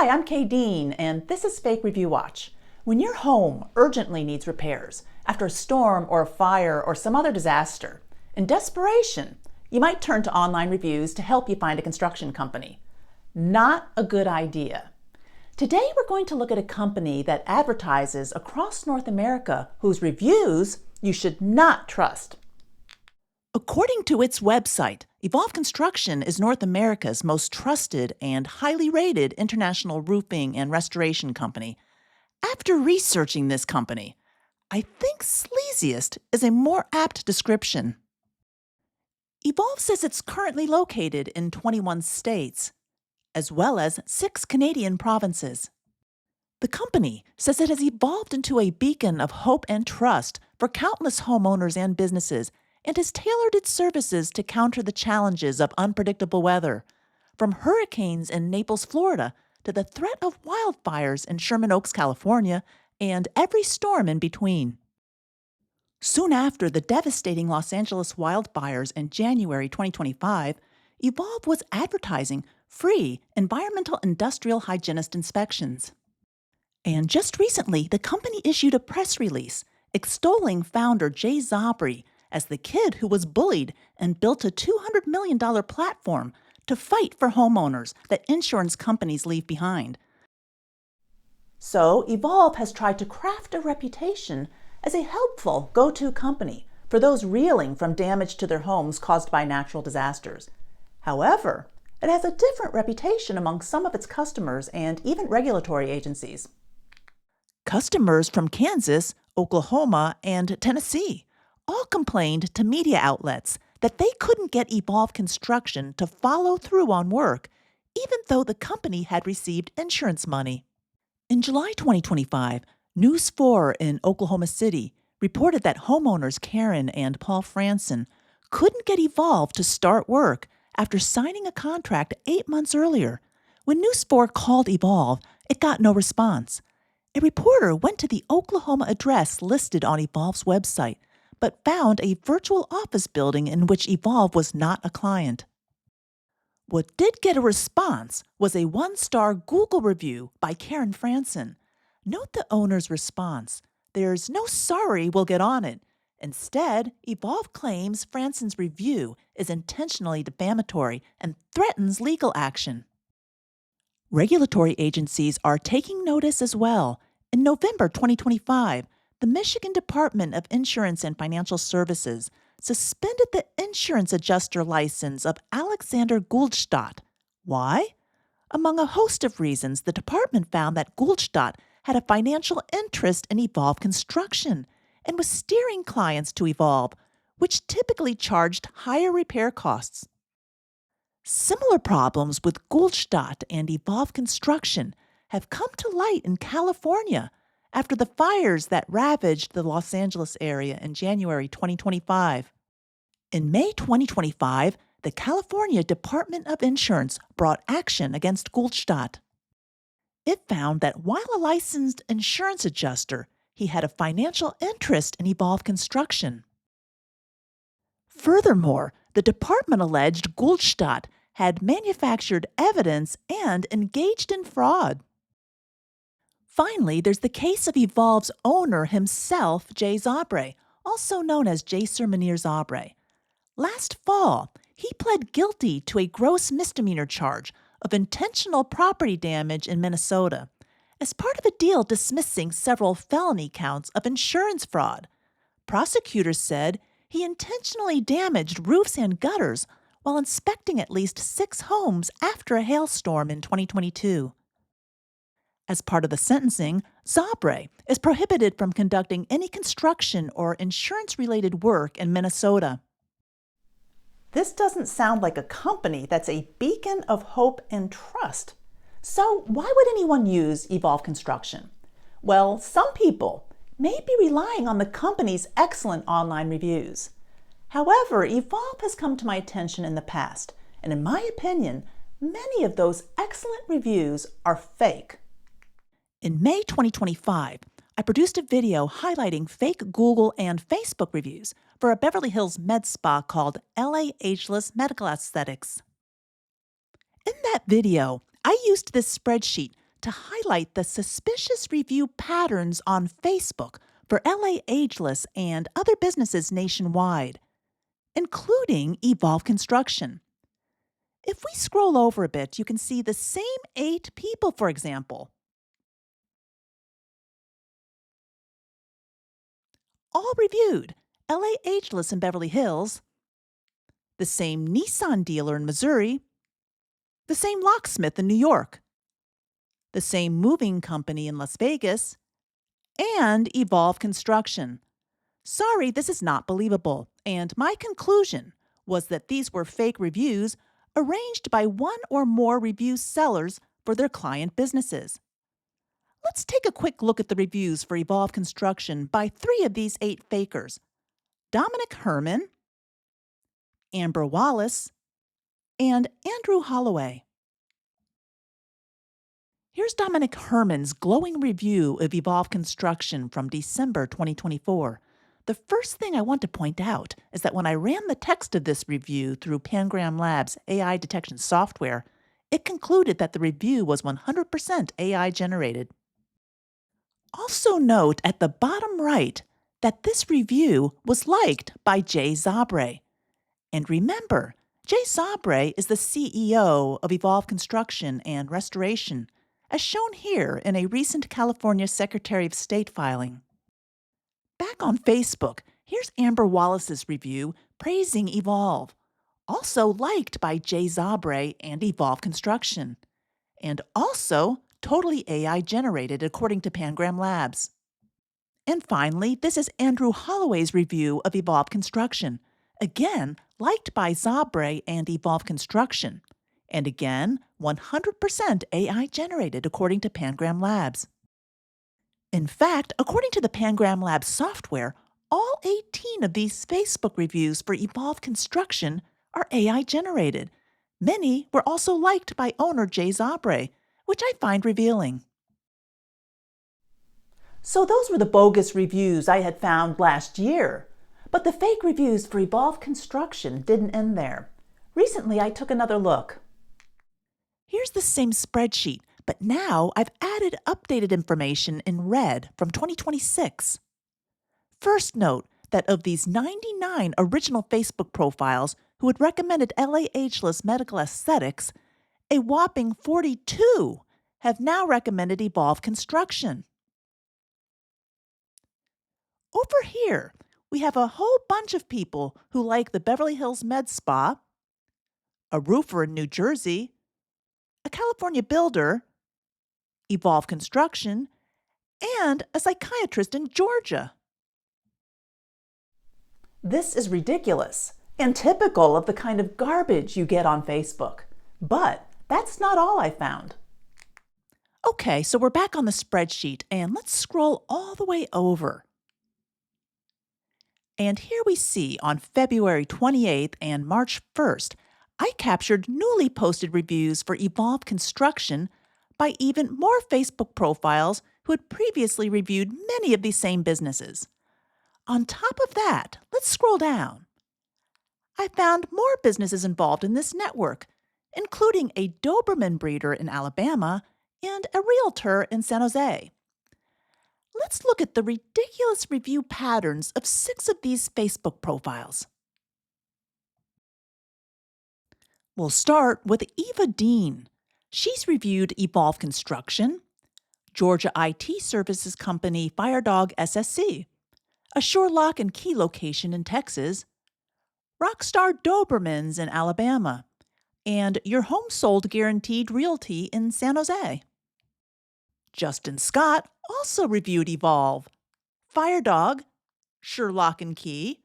Hi, I'm Kay Dean, and this is Fake Review Watch. When your home urgently needs repairs after a storm or a fire or some other disaster, in desperation, you might turn to online reviews to help you find a construction company. Not a good idea. Today we're going to look at a company that advertises across North America whose reviews you should not trust. According to its website, Evolve Construction is North America's most trusted and highly rated international roofing and restoration company. After researching this company, I think sleaziest is a more apt description. Evolve says it's currently located in 21 states, as well as 6 Canadian provinces. The company says it has evolved into a beacon of hope and trust for countless homeowners and businesses, and has tailored its services to counter the challenges of unpredictable weather, from hurricanes in Naples, Florida, to the threat of wildfires in Sherman Oaks, California, and every storm in between. Soon after the devastating Los Angeles wildfires in January 2025, Evolve was advertising free environmental industrial hygienist inspections. And just recently, the company issued a press release extolling founder Jay Zabry as the kid who was bullied and built a $200 million platform to fight for homeowners that insurance companies leave behind. So, Evolve has tried to craft a reputation as a helpful go-to company for those reeling from damage to their homes caused by natural disasters. However, it has a different reputation among some of its customers and even regulatory agencies. Customers from Kansas, Oklahoma, and Tennessee all complained to media outlets that they couldn't get Evolve Construction to follow through on work, even though the company had received insurance money. In July 2025, News 4 in Oklahoma City reported that homeowners Karen and Paul Franson couldn't get Evolve to start work after signing a contract 8 months earlier. When News 4 called Evolve, it got no response. A reporter went to the Oklahoma address listed on Evolve's website, but found a virtual office building in which Evolve was not a client. What did get a response was a 1-star Google review by Karen Franson. Note the owner's response. "There's no sorry, we'll get on it." Instead, Evolve claims Franson's review is intentionally defamatory and threatens legal action. Regulatory agencies are taking notice as well. In November 2025, the Michigan Department of Insurance and Financial Services suspended the insurance adjuster license of Alexander Goldstadt. Why? Among a host of reasons, the department found that Goldstadt had a financial interest in Evolve Construction and was steering clients to Evolve, which typically charged higher repair costs. Similar problems with Goldstadt and Evolve Construction have come to light in California after the fires that ravaged the Los Angeles area in January 2025. In May 2025, the California Department of Insurance brought action against Goldstadt. It found that while a licensed insurance adjuster, he had a financial interest in Evolve Construction. Furthermore, the department alleged Goldstadt had manufactured evidence and engaged in fraud. Finally, there's the case of Evolve's owner himself, Jay Zabry, also known as Jaser Manir Zabry. Last fall, he pled guilty to a gross misdemeanor charge of intentional property damage in Minnesota as part of a deal dismissing several felony counts of insurance fraud. Prosecutors said he intentionally damaged roofs and gutters while inspecting at least 6 homes after a hailstorm in 2022. As part of the sentencing, Zabry is prohibited from conducting any construction or insurance-related work in Minnesota. This doesn't sound like a company that's a beacon of hope and trust. So why would anyone use Evolve Construction? Well, some people may be relying on the company's excellent online reviews. However, Evolve has come to my attention in the past, and in my opinion, many of those excellent reviews are fake. In May 2025, I produced a video highlighting fake Google and Facebook reviews for a Beverly Hills med spa called LA Ageless Medical Aesthetics. In that video, I used this spreadsheet to highlight the suspicious review patterns on Facebook for LA Ageless and other businesses nationwide, including Evolve Construction. If we scroll over a bit, you can see the same 8 people, for example, all reviewed LA Ageless in Beverly Hills, the same Nissan dealer in Missouri, the same locksmith in New York, the same moving company in Las Vegas, and Evolve Construction. Sorry, this is not believable, and my conclusion was that these were fake reviews arranged by one or more review sellers for their client businesses. Let's take a quick look at the reviews for Evolve Construction by 3 of these 8 fakers: Dominic Herman, Amber Wallace, and Andrew Holloway. Here's Dominic Herman's glowing review of Evolve Construction from December 2024. The first thing I want to point out is that when I ran the text of this review through Pangram Labs' AI detection software, it concluded that the review was 100% AI generated. Also note at the bottom right that this review was liked by Jay Zabre. And remember, Jay Zabre is the CEO of Evolve Construction and Restoration, as shown here in a recent California Secretary of State filing. Back on Facebook, here's Amber Wallace's review praising Evolve, also liked by Jay Zabre and Evolve Construction, and also totally AI generated according to Pangram Labs. And finally, this is Andrew Holloway's review of Evolve Construction, again liked by Zabre and Evolve Construction, and again 100% AI generated according to Pangram Labs. In fact, according to the Pangram Labs software, all 18 of these Facebook reviews for Evolve Construction are AI generated. Many were also liked by owner Jay Zabre, which I find revealing. So those were the bogus reviews I had found last year. But the fake reviews for Evolve Construction didn't end there. Recently, I took another look. Here's the same spreadsheet, but now I've added updated information in red from 2026. First, note that of these 99 original Facebook profiles who had recommended LA Ageless Medical Aesthetics, a whopping 42 have now recommended Evolve Construction. Over here, we have a whole bunch of people who like the Beverly Hills Med Spa, a roofer in New Jersey, a California builder, Evolve Construction, and a psychiatrist in Georgia. This is ridiculous and typical of the kind of garbage you get on Facebook. But that's not all I found. Okay, so we're back on the spreadsheet, and let's scroll all the way over. And here we see on February 28th and March 1st, I captured newly posted reviews for Evolve Construction by even more Facebook profiles who had previously reviewed many of these same businesses. On top of that, let's scroll down. I found more businesses involved in this network, including a Doberman breeder in Alabama and a realtor in San Jose. Let's look at the ridiculous review patterns of 6 of these Facebook profiles. We'll start with Eva Dean. She's reviewed Evolve Construction, Georgia IT services company FireDog SSC, a Sure Lock and Key location in Texas, Rockstar Dobermans in Alabama, and Your Home Sold Guaranteed Realty in San Jose. Justin Scott also reviewed Evolve, FireDog, Sure Lock and Key,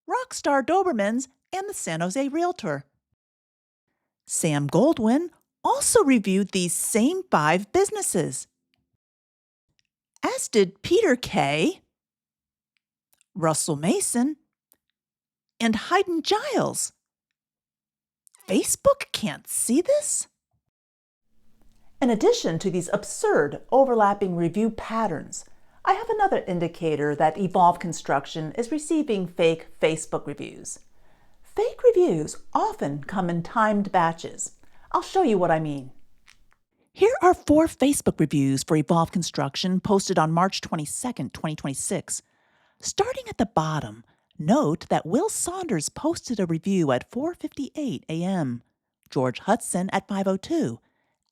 Rockstar Dobermans, and the San Jose Realtor. Sam Goldwyn also reviewed these same 5 businesses, as did Peter Kay, Russell Mason, and Hayden Giles. Facebook can't see this? In addition to these absurd overlapping review patterns, I have another indicator that Evolve Construction is receiving fake Facebook reviews. Fake reviews often come in timed batches. I'll show you what I mean. Here are 4 Facebook reviews for Evolve Construction posted on March 22nd, 2026. Starting at the bottom, note that Will Saunders posted a review at 4:58 a.m., George Hudson at 5:02,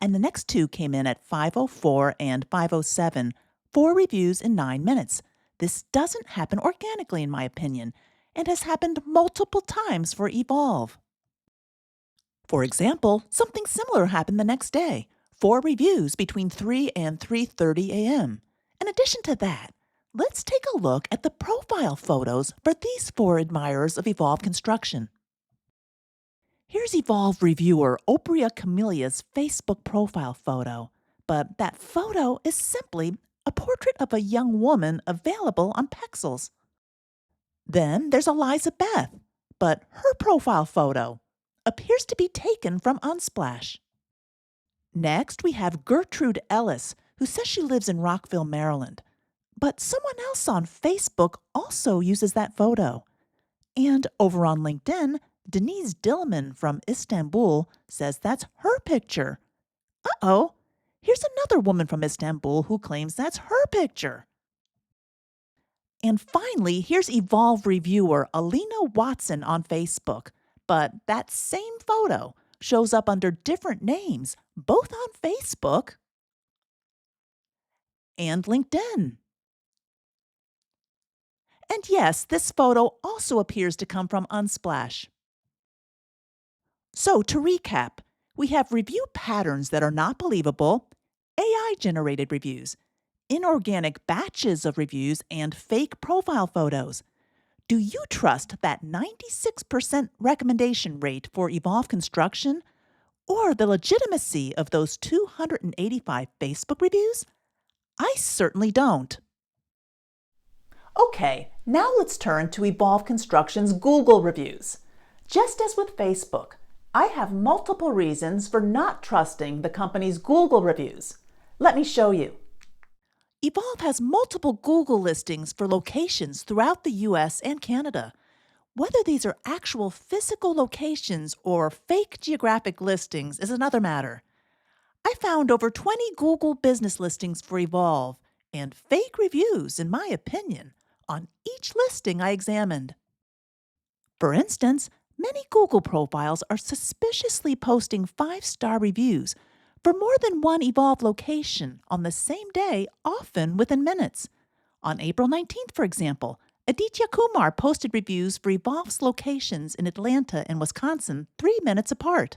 and the next 2 came in at 5:04 and 5:07, 4 reviews in 9 minutes. This doesn't happen organically, in my opinion, and has happened multiple times for Evolve. For example, something similar happened the next day, 4 reviews between 3 and 3:30 a.m. In addition to that, let's take a look at the profile photos for these 4 admirers of Evolve Construction. Here's Evolve reviewer Opria Camelia's Facebook profile photo, but that photo is simply a portrait of a young woman available on Pexels. Then there's Eliza Beth, but her profile photo appears to be taken from Unsplash. Next, we have Gertrude Ellis, who says she lives in Rockville, Maryland. But someone else on Facebook also uses that photo. And over on LinkedIn, Denise Dillman from Istanbul says that's her picture. Uh-oh, here's another woman from Istanbul who claims that's her picture. And finally, here's Evolve reviewer Alina Watson on Facebook. But that same photo shows up under different names, both on Facebook and LinkedIn. And yes, this photo also appears to come from Unsplash. So to recap, we have review patterns that are not believable, AI-generated reviews, inorganic batches of reviews, and fake profile photos. Do you trust that 96% recommendation rate for Evolve Construction, or the legitimacy of those 285 Facebook reviews? I certainly don't. Okay, now let's turn to Evolve Construction's Google reviews. Just as with Facebook, I have multiple reasons for not trusting the company's Google reviews. Let me show you. Evolve has multiple Google listings for locations throughout the US and Canada. Whether these are actual physical locations or fake geographic listings is another matter. I found over 20 Google business listings for Evolve and fake reviews, in my opinion, on each listing I examined. For instance, many Google profiles are suspiciously posting 5-star reviews for more than one Evolve location on the same day, often within minutes. On April 19th, for example, Aditya Kumar posted reviews for Evolve's locations in Atlanta and Wisconsin 3 minutes apart.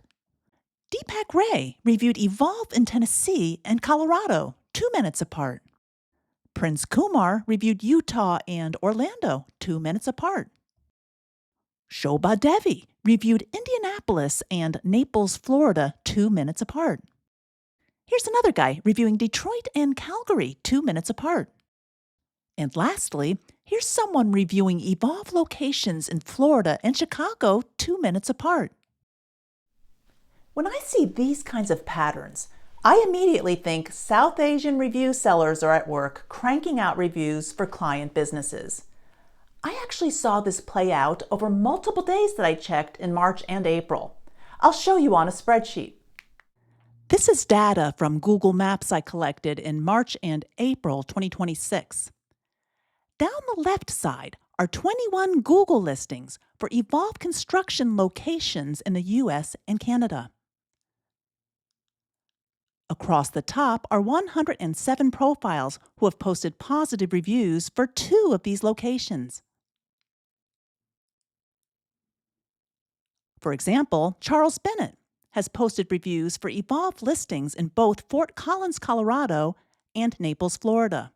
Deepak Ray reviewed Evolve in Tennessee and Colorado 2 minutes apart. Prince Kumar reviewed Utah and Orlando 2 minutes apart. Shobha Devi reviewed Indianapolis and Naples, Florida 2 minutes apart. Here's another guy reviewing Detroit and Calgary 2 minutes apart. And lastly, here's someone reviewing Evolve locations in Florida and Chicago 2 minutes apart. When I see these kinds of patterns, I immediately think South Asian review sellers are at work cranking out reviews for client businesses. I actually saw this play out over multiple days that I checked in March and April. I'll show you on a spreadsheet. This is data from Google Maps I collected in March and April 2026. Down the left side are 21 Google listings for Evolve Construction locations in the US and Canada. Across the top are 107 profiles who have posted positive reviews for 2 of these locations. For example, Charles Bennett has posted reviews for Evolve listings in both Fort Collins, Colorado and Naples, Florida.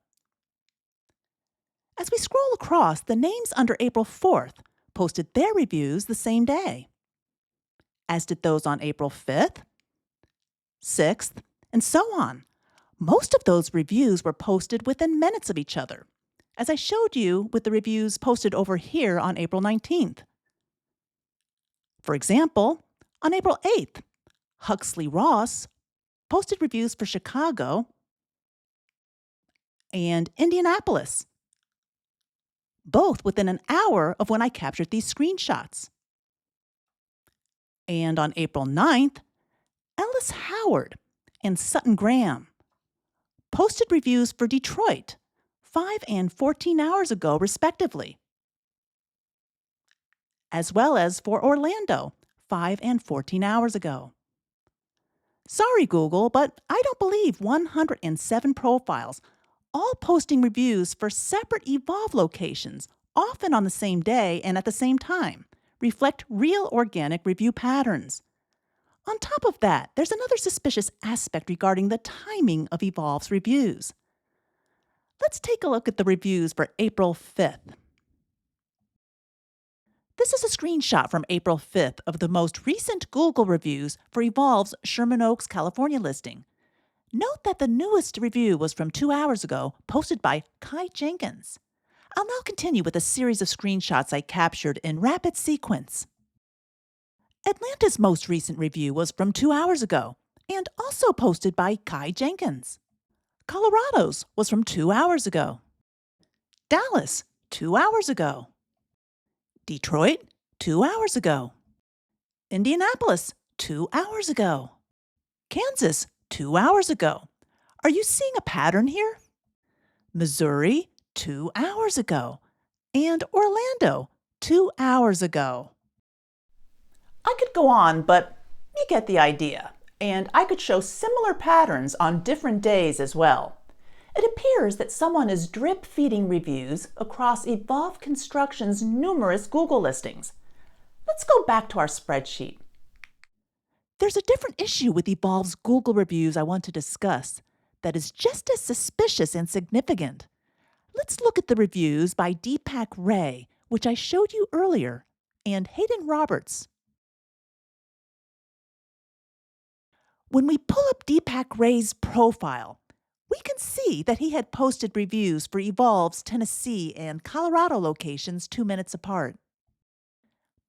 As we scroll across, the names under April 4th posted their reviews the same day, as did those on April 5th, 6th, and so on. Most of those reviews were posted within minutes of each other, as I showed you with the reviews posted over here on April 19th. For example, on April 8th, Huxley Ross posted reviews for Chicago and Indianapolis, both within an hour of when I captured these screenshots. And on April 9th, Ellis Howard and Sutton Graham posted reviews for Detroit 5 and 14 hours ago, respectively, as well as for Orlando 5 and 14 hours ago. Sorry, Google, but I don't believe 107 profiles, all posting reviews for separate Evolve locations, often on the same day and at the same time, reflect real organic review patterns. On top of that, there's another suspicious aspect regarding the timing of Evolve's reviews. Let's take a look at the reviews for April 5th. This is a screenshot from April 5th of the most recent Google reviews for Evolve's Sherman Oaks, California listing. Note that the newest review was from 2 hours ago, posted by Kai Jenkins. I'll now continue with a series of screenshots I captured in rapid sequence. Atlanta's most recent review was from 2 hours ago and also posted by Kai Jenkins. Colorado's was from 2 hours ago. Dallas, 2 hours ago. Detroit, 2 hours ago. Indianapolis, 2 hours ago. Kansas, 2 hours ago. Are you seeing a pattern here? Missouri, 2 hours ago. And Orlando, 2 hours ago. I could go on, but you get the idea. And I could show similar patterns on different days as well. It appears that someone is drip-feeding reviews across Evolve Construction's numerous Google listings. Let's go back to our spreadsheet. There's a different issue with Evolve's Google reviews I want to discuss that is just as suspicious and significant. Let's look at the reviews by Deepak Ray, which I showed you earlier, and Hayden Roberts. When we pull up Deepak Ray's profile, we can see that he had posted reviews for Evolve's Tennessee and Colorado locations 2 minutes apart.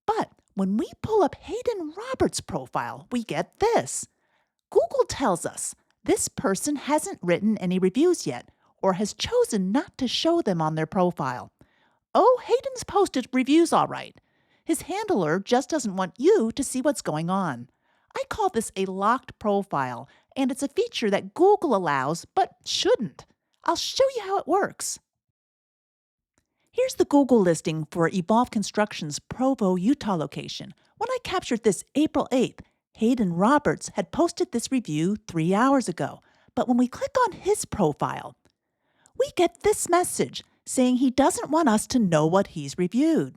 But when we pull up Hayden Roberts' profile, we get this. Google tells us this person hasn't written any reviews yet or has chosen not to show them on their profile. Oh, Hayden's posted reviews all right. His handler just doesn't want you to see what's going on. I call this a locked profile, and it's a feature that Google allows but shouldn't. I'll show you how it works. Here's the Google listing for Evolve Construction's Provo, Utah location. When I captured this April 8th, Hayden Roberts had posted this review 3 hours ago. But when we click on his profile, we get this message saying he doesn't want us to know what he's reviewed.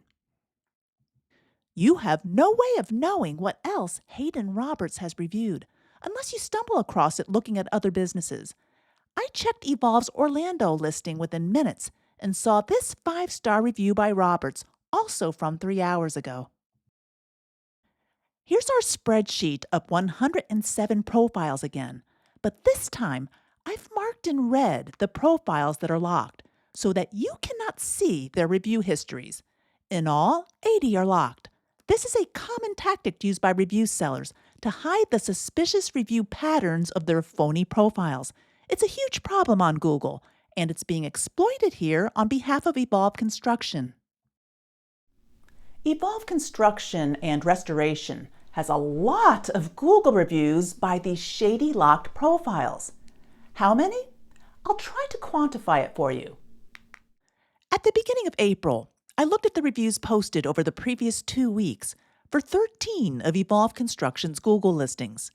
You have no way of knowing what else Hayden Roberts has reviewed, unless you stumble across it looking at other businesses. I checked Evolve's Orlando listing within minutes and saw this 5-star review by Roberts, also from 3 hours ago. Here's our spreadsheet of 107 profiles again, but this time I've marked in red the profiles that are locked so that you cannot see their review histories. In all, 80 are locked. This is a common tactic used by review sellers to hide the suspicious review patterns of their phony profiles. It's a huge problem on Google, and it's being exploited here on behalf of Evolve Construction. Evolve Construction and Restoration has a lot of Google reviews by these shady locked profiles. How many? I'll try to quantify it for you. At the beginning of April, I looked at the reviews posted over the previous 2 weeks for 13 of Evolve Construction's Google listings.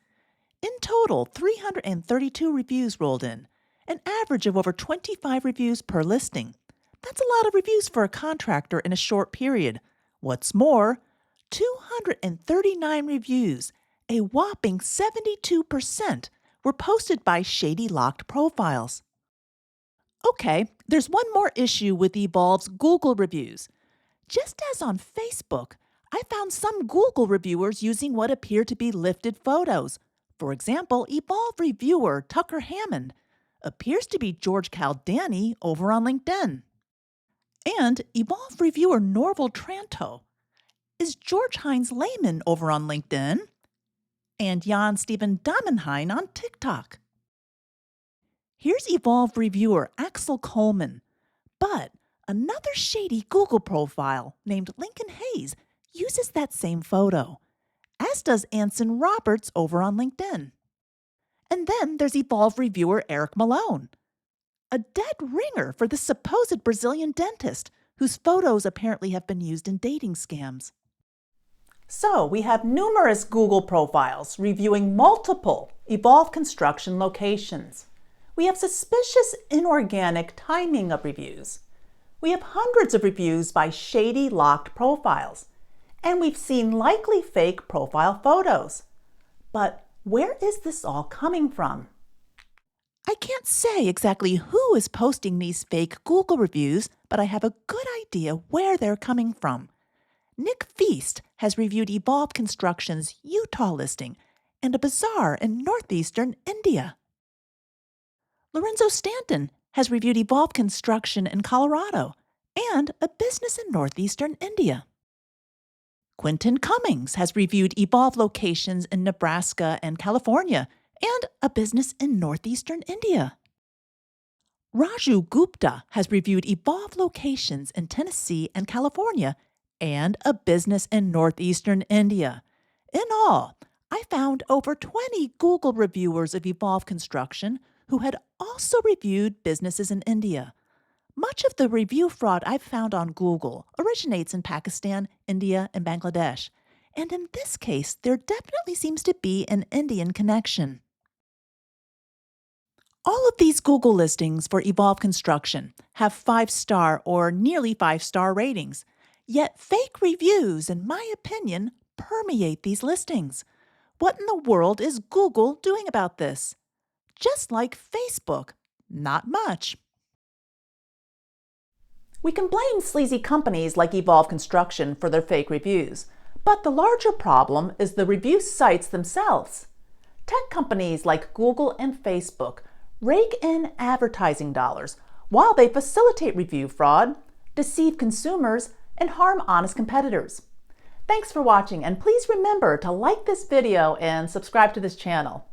In total, 332 reviews rolled in, an average of over 25 reviews per listing. That's a lot of reviews for a contractor in a short period. What's more, 239 reviews, a whopping 72%, were posted by shady locked profiles. Okay, there's one more issue with Evolve's Google reviews. Just as on Facebook, I found some Google reviewers using what appear to be lifted photos. For example, Evolve reviewer Tucker Hammond appears to be George Caldani over on LinkedIn. And Evolve reviewer Norval Tranto is George Hines Lehman over on LinkedIn and Jan Steven Damenheim on TikTok. Here's Evolve reviewer Axel Coleman, but another shady Google profile named Lincoln Hayes uses that same photo, as does Anson Roberts over on LinkedIn. And then there's Evolve reviewer Eric Malone, a dead ringer for this supposed Brazilian dentist whose photos apparently have been used in dating scams. So we have numerous Google profiles reviewing multiple Evolve Construction locations. We have suspicious inorganic timing of reviews. We have hundreds of reviews by shady locked profiles. And we've seen likely fake profile photos. But where is this all coming from? I can't say exactly who is posting these fake Google reviews, but I have a good idea where they're coming from. Nick Feast has reviewed Evolve Construction's Utah listing and a bazaar in northeastern India. Lorenzo Stanton has reviewed Evolve Construction in Colorado and a business in northeastern India. Quentin Cummings has reviewed Evolve locations in Nebraska and California and a business in northeastern India. Raju Gupta has reviewed Evolve locations in Tennessee and California and a business in northeastern India. In all, I found over 20 Google reviewers of Evolve Construction who had also reviewed businesses in India. Much of the review fraud I've found on Google originates in Pakistan, India, and Bangladesh. And in this case, there definitely seems to be an Indian connection. All of these Google listings for Evolve Construction have 5-star or nearly 5-star ratings. Yet fake reviews, in my opinion, permeate these listings. What in the world is Google doing about this? Just like Facebook, not much. We can blame sleazy companies like Evolve Construction for their fake reviews, but the larger problem is the review sites themselves. Tech companies like Google and Facebook rake in advertising dollars while they facilitate review fraud, deceive consumers, and harm honest competitors. Thanks for watching, and please remember to like this video and subscribe to this channel.